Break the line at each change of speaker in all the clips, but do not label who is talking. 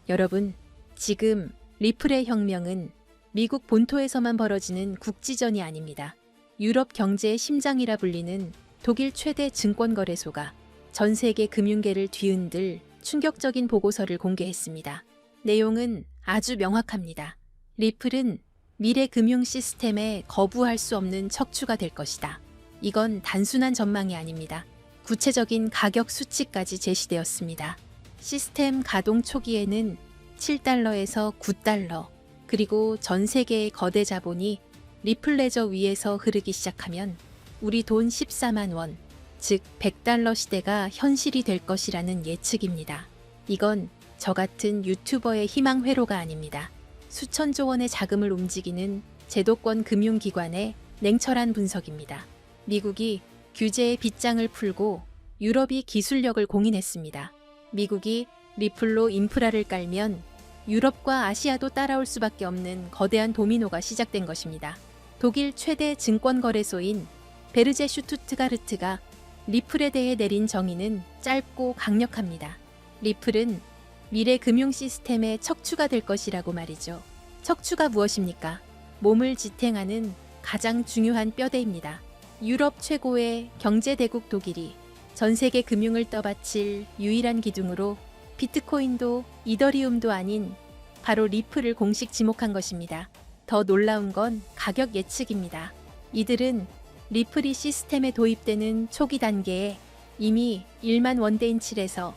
여러분, 지금 리플의 혁명은 미국 본토에서만 벌어지는 국지전이 아닙니다. 유럽 경제의 심장이라 불리는 독일 최대 증권거래소가 전 세계 금융계를 뒤흔들 충격적인 보고서를 공개했습니다. 내용은 아주 명확합니다. 리플은 미래 금융 시스템에 거부할 수 없는 척추가 될 것이다. 이건 단순한 전망이 아닙니다. 구체적인 가격 수치까지 제시되었습니다. 시스템 가동 초기에는 7달러에서 9달러, 그리고 전 세계의 거대 자본이 리플 레저 위에서 흐르기 시작하면 우리 돈 14만 원, 즉 100달러 시대가 현실이 될 것이라는 예측입니다. 이건 저 같은 유튜버의 희망 회로가 아닙니다. 수천조 원의 자금을 움직이는 제도권 금융기관의 냉철한 분석입니다. 미국이 규제의 빗장을 풀고 유럽이 기술력을 공인했습니다. 미국이 리플로 인프라를 깔면 유럽과 아시아도 따라올 수밖에 없는 거대한 도미노가 시작된 것입니다. 독일 최대 증권거래소인 베르제 슈투트가르트가 리플에 대해 내린 정의는 짧고 강력합니다. 리플은 미래 금융 시스템의 척추가 될 것이라고 말이죠. 척추가 무엇입니까? 몸을 지탱하는 가장 중요한 뼈대입니다. 유럽 최고의 경제대국 독일이 전 세계 금융을 떠받칠 유일한 기둥으로 비트코인도 이더리움도 아닌 바로 리플을 공식 지목한 것입니다. 더 놀라운 건 가격 예측입니다. 이들은 리플이 시스템에 도입되는 초기 단계에 이미 1만 원대인 7에서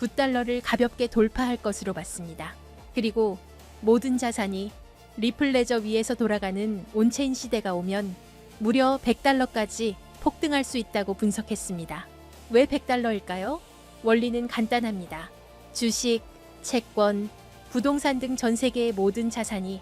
9달러를 가볍게 돌파할 것으로 봤습니다. 그리고 모든 자산이 리플 레저 위에서 돌아가는 온체인 시대가 오면 무려 100달러까지 폭등할 수 있다고 분석했습니다. 왜 100달러일까요? 원리는 간단합니다. 주식, 채권, 부동산 등 전 세계의 모든 자산이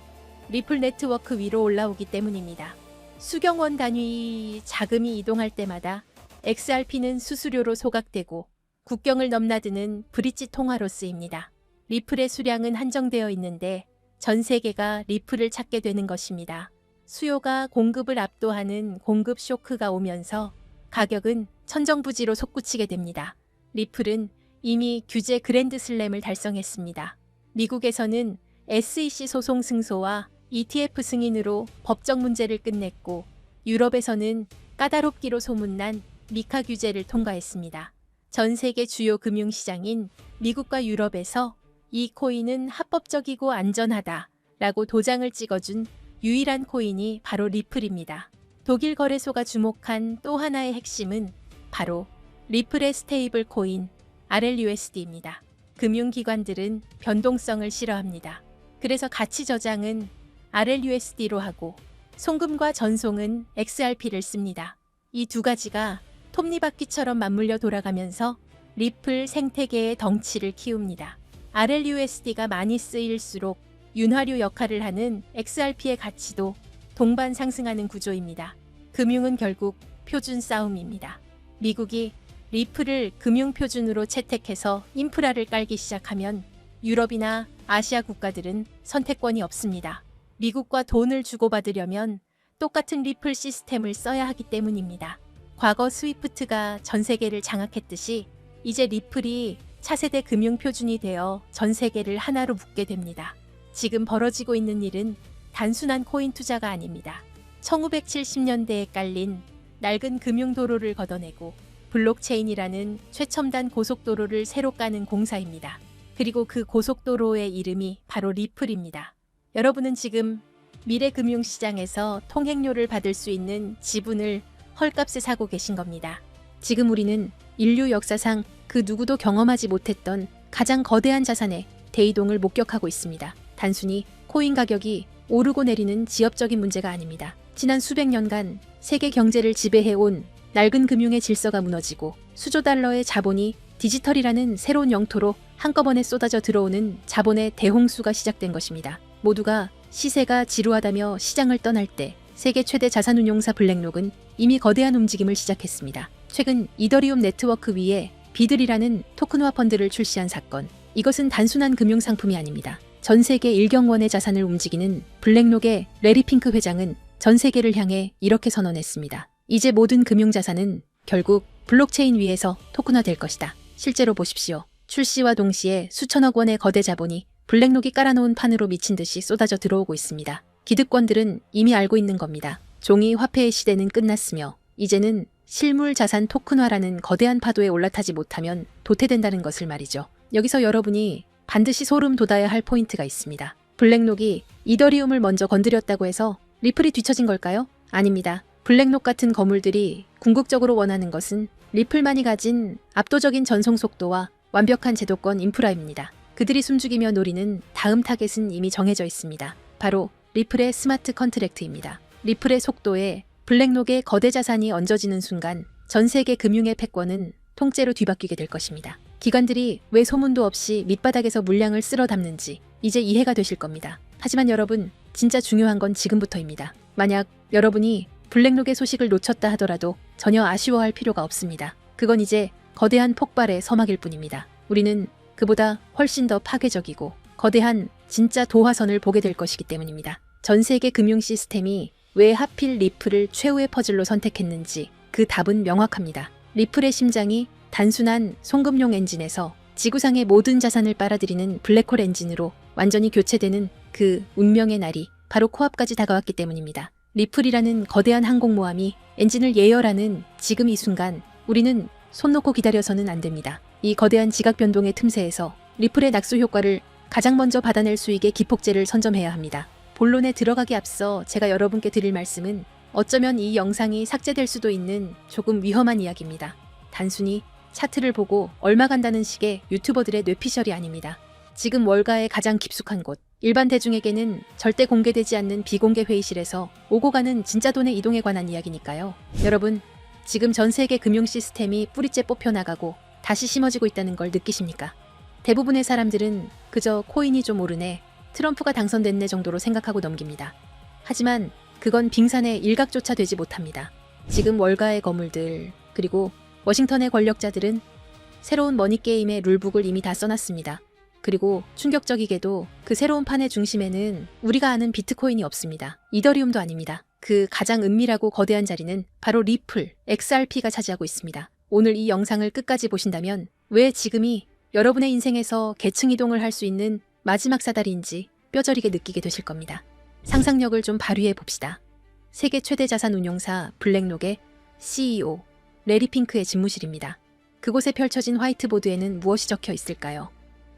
리플 네트워크 위로 올라오기 때문입니다. 수경원 단위 자금이 이동할 때마다 XRP는 수수료로 소각되고 국경을 넘나드는 브릿지 통화로 쓰입니다. 리플의 수량은 한정되어 있는데 전 세계가 리플을 찾게 되는 것입니다. 수요가 공급을 압도하는 공급 쇼크가 오면서 가격은 천정부지로 솟구치게 됩니다. 리플은 이미 규제 그랜드 슬램을 달성했습니다. 미국에서는 SEC 소송 승소와 ETF 승인으로 법적 문제를 끝냈고 유럽에서는 까다롭기로 소문난 미카 규제를 통과했습니다. 전 세계 주요 금융시장인 미국과 유럽에서 이 코인은 합법적이고 안전하다라고 도장을 찍어준 유일한 코인이 바로 리플입니다. 독일 거래소가 주목한 또 하나의 핵심은 바로 리플의 스테이블 코인 RLUSD입니다. 금융기관들은 변동성을 싫어합니다. 그래서 가치 저장은 RLUSD로 하고 송금과 전송은 XRP를 씁니다. 이 두 가지가 톱니바퀴처럼 맞물려 돌아가면서 리플 생태계의 덩치를 키웁니다. RLUSD가 많이 쓰일수록 윤활유 역할을 하는 XRP의 가치도 동반 상승하는 구조입니다. 금융은 결국 표준 싸움입니다. 미국이 리플을 금융표준으로 채택해서 인프라를 깔기 시작하면 유럽이나 아시아 국가들은 선택권이 없습니다. 미국과 돈을 주고받으려면 똑같은 리플 시스템을 써야 하기 때문입니다. 과거 스위프트가 전 세계를 장악했듯이 이제 리플이 차세대 금융표준이 되어 전 세계를 하나로 묶게 됩니다. 지금 벌어지고 있는 일은 단순한 코인 투자가 아닙니다. 1970년대에 깔린 낡은 금융도로를 걷어내고 블록체인이라는 최첨단 고속도로를 새로 까는 공사입니다. 그리고 그 고속도로의 이름이 바로 리플입니다. 여러분은 지금 미래 금융시장에서 통행료를 받을 수 있는 지분을 헐값에 사고 계신 겁니다. 지금 우리는 인류 역사상 그 누구도 경험하지 못했던 가장 거대한 자산의 대이동을 목격하고 있습니다. 단순히 코인 가격이 오르고 내리는 지엽적인 문제가 아닙니다. 지난 수백 년간 세계 경제를 지배해온 낡은 금융의 질서가 무너지고 수조 달러의 자본이 디지털이라는 새로운 영토로 한꺼번에 쏟아져 들어오는 자본의 대홍수가 시작된 것입니다. 모두가 시세가 지루하다며 시장을 떠날 때 세계 최대 자산운용사 블랙록은 이미 거대한 움직임을 시작했습니다. 최근 이더리움 네트워크 위에 비들이라는 토큰화 펀드를 출시한 사건. 이것은 단순한 금융상품이 아닙니다. 전 세계 1경원의 자산을 움직이는 블랙록의 레리 핑크 회장은 전 세계를 향해 이렇게 선언했습니다. 이제 모든 금융자산은 결국 블록체인 위에서 토큰화될 것이다. 실제로 보십시오. 출시와 동시에 수천억 원의 거대 자본이 블랙록이 깔아놓은 판으로 미친 듯이 쏟아져 들어오고 있습니다. 기득권들은 이미 알고 있는 겁니다. 종이 화폐의 시대는 끝났으며 이제는 실물 자산 토큰화라는 거대한 파도에 올라타지 못하면 도태된다는 것을 말이죠. 여기서 여러분이 반드시 소름 돋아야 할 포인트가 있습니다. 블랙록이 이더리움을 먼저 건드렸다고 해서 리플이 뒤처진 걸까요? 아닙니다. 블랙록 같은 거물들이 궁극적으로 원하는 것은 리플만이 가진 압도적인 전송 속도와 완벽한 제도권 인프라입니다. 그들이 숨죽이며 노리는 다음 타겟은 이미 정해져 있습니다. 바로 리플의 스마트 컨트랙트입니다. 리플의 속도에 블랙록의 거대 자산이 얹어지는 순간 전 세계 금융의 패권은 통째로 뒤바뀌게 될 것입니다. 기관들이 왜 소문도 없이 밑바닥에서 물량을 쓸어 담는지 이제 이해가 되실 겁니다. 하지만 여러분, 진짜 중요한 건 지금부터입니다. 만약 여러분이 블랙록의 소식을 놓쳤다 하더라도 전혀 아쉬워할 필요가 없습니다. 그건 이제 거대한 폭발의 서막일 뿐입니다. 우리는 그보다 훨씬 더 파괴적이고 거대한 진짜 도화선을 보게 될 것이기 때문입니다. 전 세계 금융 시스템이 왜 하필 리플을 최후의 퍼즐로 선택했는지 그 답은 명확합니다. 리플의 심장이 단순한 송금용 엔진에서 지구상의 모든 자산을 빨아들이는 블랙홀 엔진으로 완전히 교체되는 그 운명의 날이 바로 코앞까지 다가왔기 때문입니다. 리플이라는 거대한 항공모함이 엔진을 예열하는 지금 이 순간 우리는 손 놓고 기다려서는 안 됩니다. 이 거대한 지각 변동의 틈새에서 리플의 낙수 효과를 가장 먼저 받아낼 수 있게 기폭제를 선점해야 합니다. 본론에 들어가기 앞서 제가 여러분께 드릴 말씀은 어쩌면 이 영상이 삭제될 수도 있는 조금 위험한 이야기입니다. 단순히 차트를 보고 얼마 간다는 식의 유튜버들의 뇌피셜이 아닙니다. 지금 월가의 가장 깊숙한 곳, 일반 대중에게는 절대 공개되지 않는 비공개 회의실에서 오고 가는 진짜 돈의 이동에 관한 이야기니까요. 여러분, 지금 전 세계 금융 시스템이 뿌리째 뽑혀나가고 다시 심어지고 있다는 걸 느끼십니까? 대부분의 사람들은 그저 코인이 좀 오르네, 트럼프가 당선됐네 정도로 생각하고 넘깁니다. 하지만 그건 빙산의 일각조차 되지 못합니다. 지금 월가의 거물들, 그리고 워싱턴의 권력자들은 새로운 머니게임의 룰북을 이미 다 써놨습니다. 그리고 충격적이게도 그 새로운 판의 중심에는 우리가 아는 비트코인이 없습니다. 이더리움도 아닙니다. 그 가장 은밀하고 거대한 자리는 바로 리플, XRP가 차지하고 있습니다. 오늘 이 영상을 끝까지 보신다면 왜 지금이 여러분의 인생에서 계층 이동을 할 수 있는 마지막 사다리인지 뼈저리게 느끼게 되실 겁니다. 상상력을 좀 발휘해 봅시다. 세계 최대 자산 운용사 블랙록의 CEO 레리 핑크의 집무실입니다. 그곳에 펼쳐진 화이트보드에는 무엇이 적혀 있을까요?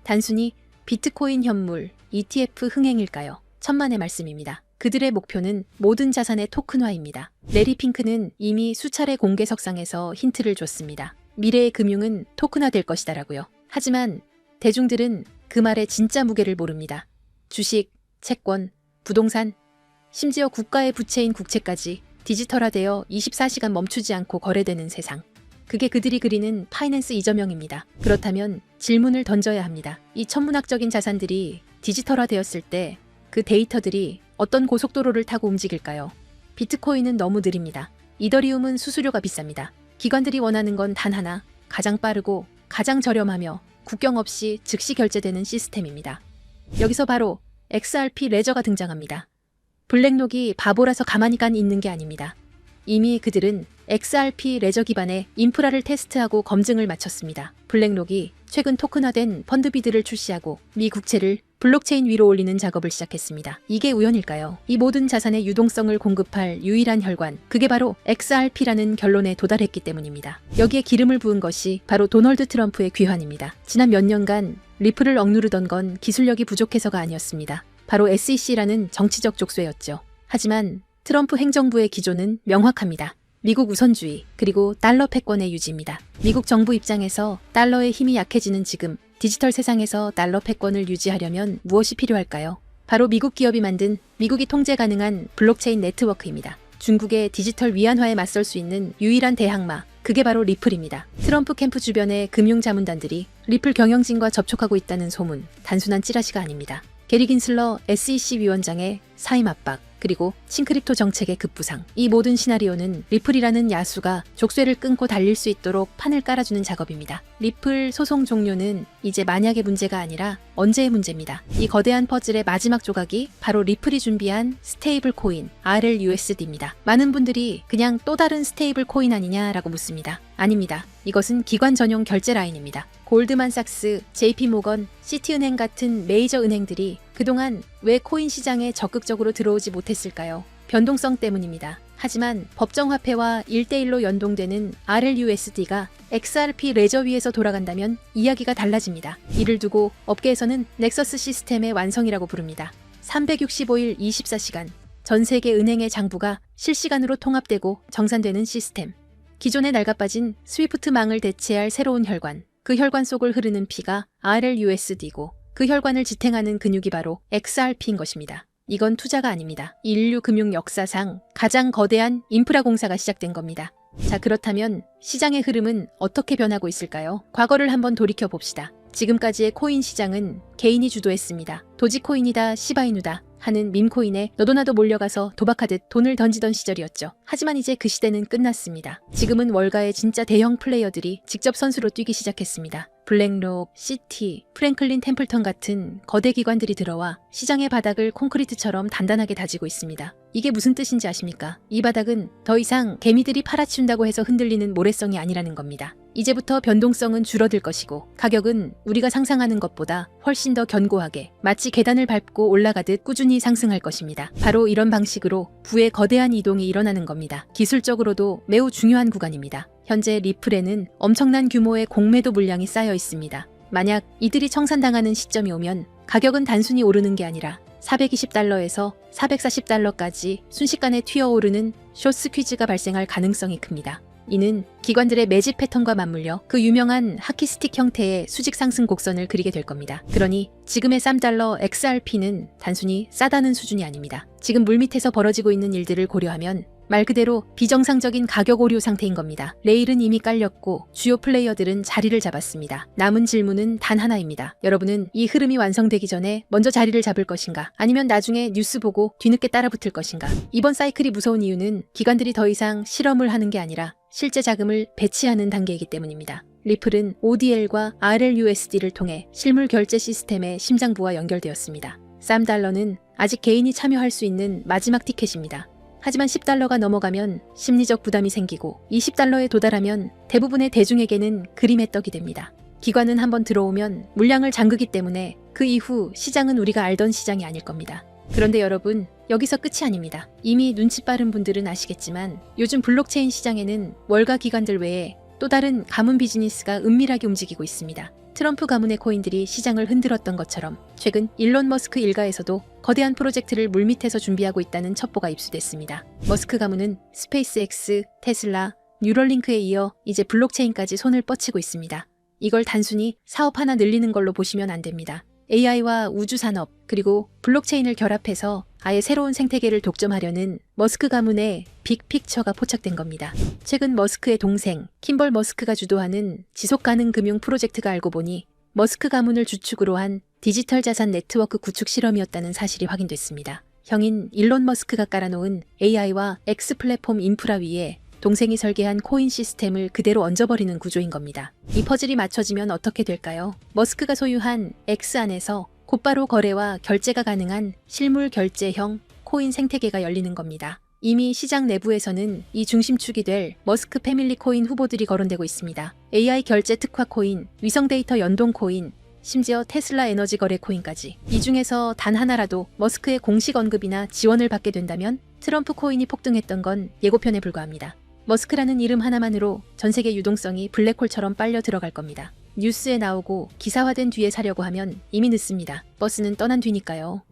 단순히 비트코인 현물, ETF 흥행일까요? 천만의 말씀입니다. 그들의 목표는 모든 자산의 토큰화입니다. 레리 핑크는 이미 수차례 공개석상에서 힌트를 줬습니다. 미래의 금융은 토큰화될 것이다라고요. 하지만 대중들은 그 말의 진짜 무게를 모릅니다. 주식, 채권, 부동산, 심지어 국가의 부채인 국채까지 디지털화되어 24시간 멈추지 않고 거래되는 세상. 그게 그들이 그리는 파이낸스 이저명입니다. 그렇다면 질문을 던져야 합니다. 이 천문학적인 자산들이 디지털화되었을 때 그 데이터들이 어떤 고속도로를 타고 움직일까요? 비트코인은 너무 느립니다. 이더리움은 수수료가 비쌉니다. 기관들이 원하는 건 단 하나, 가장 빠르고 가장 저렴하며 국경 없이 즉시 결제되는 시스템입니다. 여기서 바로 XRP 레저가 등장합니다. 블랙록이 바보라서 가만히 있는 게 아닙니다. 이미 그들은 XRP 레저 기반의 인프라를 테스트하고 검증을 마쳤습니다. 블랙록이 최근 토큰화된 펀드비드를 출시하고 미 국채를 블록체인 위로 올리는 작업을 시작했습니다. 이게 우연일까요? 이 모든 자산의 유동성을 공급할 유일한 혈관, 그게 바로 XRP라는 결론에 도달했기 때문입니다. 여기에 기름을 부은 것이 바로 도널드 트럼프의 귀환입니다. 지난 몇 년간 리플을 억누르던 건 기술력이 부족해서가 아니었습니다. 바로 SEC라는 정치적 족쇄였죠. 하지만 트럼프 행정부의 기조는 명확합니다. 미국 우선주의, 그리고 달러 패권의 유지입니다. 미국 정부 입장에서 달러의 힘이 약해지는 지금 디지털 세상에서 달러 패권을 유지하려면 무엇이 필요할까요? 바로 미국 기업이 만든 미국이 통제 가능한 블록체인 네트워크입니다. 중국의 디지털 위안화에 맞설 수 있는 유일한 대항마, 그게 바로 리플입니다. 트럼프 캠프 주변의 금융자문단들이 리플 경영진과 접촉하고 있다는 소문, 단순한 찌라시가 아닙니다. 게리 긴슬러 SEC 위원장의 사임 압박, 그리고 싱크립토 정책의 급부상. 이 모든 시나리오는 리플이라는 야수가 족쇄를 끊고 달릴 수 있도록 판을 깔아주는 작업입니다. 리플 소송 종료는 이제 만약의 문제가 아니라 언제의 문제입니다. 이 거대한 퍼즐의 마지막 조각이 바로 리플이 준비한 스테이블 코인 RLUSD입니다. 많은 분들이 그냥 또 다른 스테이블 코인 아니냐라고 묻습니다. 아닙니다. 이것은 기관 전용 결제 라인입니다. 골드만삭스, JP모건, 시티은행 같은 메이저 은행들이 그동안 왜 코인 시장에 적극적으로 들어오지 못했을까요? 변동성 때문입니다. 하지만 법정화폐와 1대1로 연동되는 RLUSD가 XRP 레저 위에서 돌아간다면 이야기가 달라집니다. 이를 두고 업계에서는 넥서스 시스템의 완성이라고 부릅니다. 365일 24시간 전 세계 은행의 장부가 실시간으로 통합되고 정산되는 시스템. 기존에 낡아빠진 스위프트망을 대체할 새로운 혈관. 그 혈관 속을 흐르는 피가 RLUSD고 그 혈관을 지탱하는 근육이 바로 XRP인 것입니다. 이건 투자가 아닙니다. 인류 금융 역사상 가장 거대한 인프라 공사가 시작된 겁니다. 자, 그렇다면 시장의 흐름은 어떻게 변하고 있을까요? 과거를 한번 돌이켜 봅시다. 지금까지의 코인 시장은 개인이 주도했습니다. 도지코인이다, 시바이누다 하는 밈코인에 너도 나도 몰려가서 도박하듯 돈을 던지던 시절이었죠. 하지만 이제 그 시대는 끝났습니다. 지금은 월가의 진짜 대형 플레이어들이 직접 선수로 뛰기 시작했습니다. 블랙록, 시티, 프랭클린 템플턴 같은 거대 기관들이 들어와 시장의 바닥을 콘크리트처럼 단단하게 다지고 있습니다. 이게 무슨 뜻인지 아십니까? 이 바닥은 더 이상 개미들이 팔아치운다고 해서 흔들리는 모래성이 아니라는 겁니다. 이제부터 변동성은 줄어들 것이고 가격은 우리가 상상하는 것보다 훨씬 더 견고하게 마치 계단을 밟고 올라가듯 꾸준히 상승할 것입니다. 바로 이런 방식으로 부의 거대한 이동이 일어나는 겁니다. 기술적으로도 매우 중요한 구간입니다. 현재 리플에는 엄청난 규모의 공매도 물량이 쌓여 있습니다. 만약 이들이 청산당하는 시점이 오면 가격은 단순히 오르는 게 아니라 420달러에서 440달러까지 순식간에 튀어오르는 숏스퀴즈가 발생할 가능성이 큽니다. 이는 기관들의 매집 패턴과 맞물려 그 유명한 하키스틱 형태의 수직 상승 곡선을 그리게 될 겁니다. 그러니 지금의 $3 XRP는 단순히 싸다는 수준이 아닙니다. 지금 물밑에서 벌어지고 있는 일들을 고려하면 말 그대로 비정상적인 가격 오류 상태인 겁니다. 레일은 이미 깔렸고 주요 플레이어들은 자리를 잡았습니다. 남은 질문은 단 하나입니다. 여러분은 이 흐름이 완성되기 전에 먼저 자리를 잡을 것인가? 아니면 나중에 뉴스 보고 뒤늦게 따라붙을 것인가? 이번 사이클이 무서운 이유는 기관들이 더 이상 실험을 하는 게 아니라 실제 자금을 배치하는 단계이기 때문입니다. 리플은 ODL과 RLUSD를 통해 실물 결제 시스템의 심장부와 연결되었습니다. $3는 아직 개인이 참여할 수 있는 마지막 티켓입니다. 하지만 $10가 넘어가면 심리적 부담이 생기고 $20에 도달하면 대부분의 대중에게는 그림의 떡이 됩니다. 기관은 한번 들어오면 물량을 잠그기 때문에 그 이후 시장은 우리가 알던 시장이 아닐 겁니다. 그런데 여러분, 여기서 끝이 아닙니다. 이미 눈치 빠른 분들은 아시겠지만 요즘 블록체인 시장에는 월가 기관들 외에 또 다른 가문 비즈니스가 은밀하게 움직이고 있습니다. 트럼프 가문의 코인들이 시장을 흔들었던 것처럼 최근 일론 머스크 일가에서도 거대한 프로젝트를 물밑에서 준비하고 있다는 첩보가 입수됐습니다. 머스크 가문은 스페이스X, 테슬라, 뉴럴링크에 이어 이제 블록체인까지 손을 뻗치고 있습니다. 이걸 단순히 사업 하나 늘리는 걸로 보시면 안 됩니다. AI와 우주산업 그리고 블록체인을 결합해서 아예 새로운 생태계를 독점하려는 머스크 가문의 빅픽처가 포착된 겁니다. 최근 머스크의 동생 킴벌 머스크가 주도하는 지속가능 금융 프로젝트가 알고 보니 머스크 가문을 주축으로 한 디지털 자산 네트워크 구축 실험이었다는 사실이 확인됐습니다. 형인 일론 머스크가 깔아놓은 AI와 X 플랫폼 인프라 위에 동생이 설계한 코인 시스템을 그대로 얹어버리는 구조인 겁니다. 이 퍼즐이 맞춰지면 어떻게 될까요? 머스크가 소유한 X 안에서 곧바로 거래와 결제가 가능한 실물 결제형 코인 생태계가 열리는 겁니다. 이미 시장 내부에서는 이 중심축이 될 머스크 패밀리 코인 후보들이 거론되고 있습니다. AI 결제 특화 코인, 위성 데이터 연동 코인, 심지어 테슬라 에너지 거래 코인까지. 이 중에서 단 하나라도 머스크의 공식 언급이나 지원을 받게 된다면 트럼프 코인이 폭등했던 건 예고편에 불과합니다. 머스크라는 이름 하나만으로 전 세계 유동성이 블랙홀처럼 빨려 들어갈 겁니다. 뉴스에 나오고 기사화된 뒤에 사려고 하면 이미 늦습니다. 버스는 떠난 뒤니까요.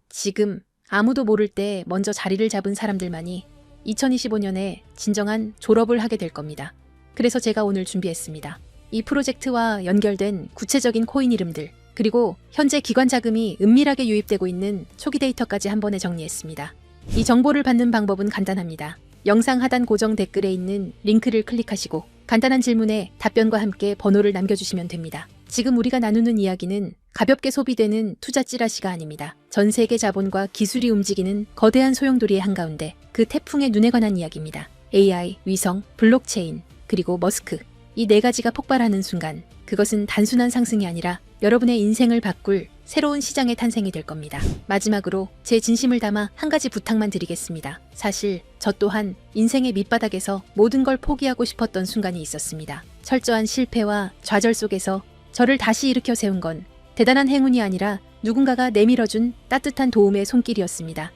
지금 아무도 모를 때 먼저 자리를 잡은 사람들만이 2025년에 진정한 졸업을 하게 될 겁니다. 그래서 제가 오늘 준비했습니다. 이 프로젝트와 연결된 구체적인 코인 이름들, 그리고 현재 기관 자금이 은밀하게 유입되고 있는 초기 데이터까지 한 번에 정리했습니다. 이 정보를 받는 방법은 간단합니다. 영상 하단 고정 댓글에 있는 링크를 클릭하시고 간단한 질문에 답변과 함께 번호를 남겨주시면 됩니다. 지금 우리가 나누는 이야기는 가볍게 소비되는 투자 찌라시가 아닙니다. 전 세계 자본과 기술이 움직이는 거대한 소용돌이의 한가운데 그 태풍의 눈에 관한 이야기입니다. AI, 위성, 블록체인, 그리고 머스크. 이 네 가지가 폭발하는 순간 그것은 단순한 상승이 아니라 여러분의 인생을 바꿀 새로운 시장의 탄생이 될 겁니다. 마지막으로 제 진심을 담아 한 가지 부탁만 드리겠습니다. 사실 저 또한 인생의 밑바닥에서 모든 걸 포기하고 싶었던 순간이 있었습니다. 철저한 실패와 좌절 속에서 저를 다시 일으켜 세운 건 대단한 행운이 아니라 누군가가 내밀어준 따뜻한 도움의 손길이었습니다.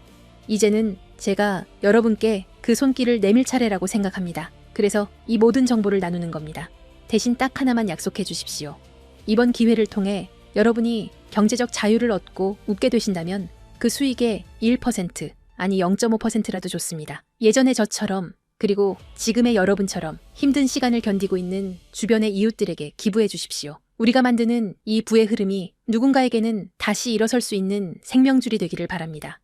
이제는 제가 여러분께 그 손길을 내밀 차례라고 생각합니다. 그래서 이 모든 정보를 나누는 겁니다. 대신 딱 하나만 약속해 주십시오. 이번 기회를 통해 여러분이 경제적 자유를 얻고 웃게 되신다면 그 수익의 1% 아니 0.5%라도 좋습니다. 예전의 저처럼 그리고 지금의 여러분처럼 힘든 시간을 견디고 있는 주변의 이웃들에게 기부해 주십시오. 우리가 만드는 이 부의 흐름이 누군가에게는 다시 일어설 수 있는 생명줄이 되기를 바랍니다.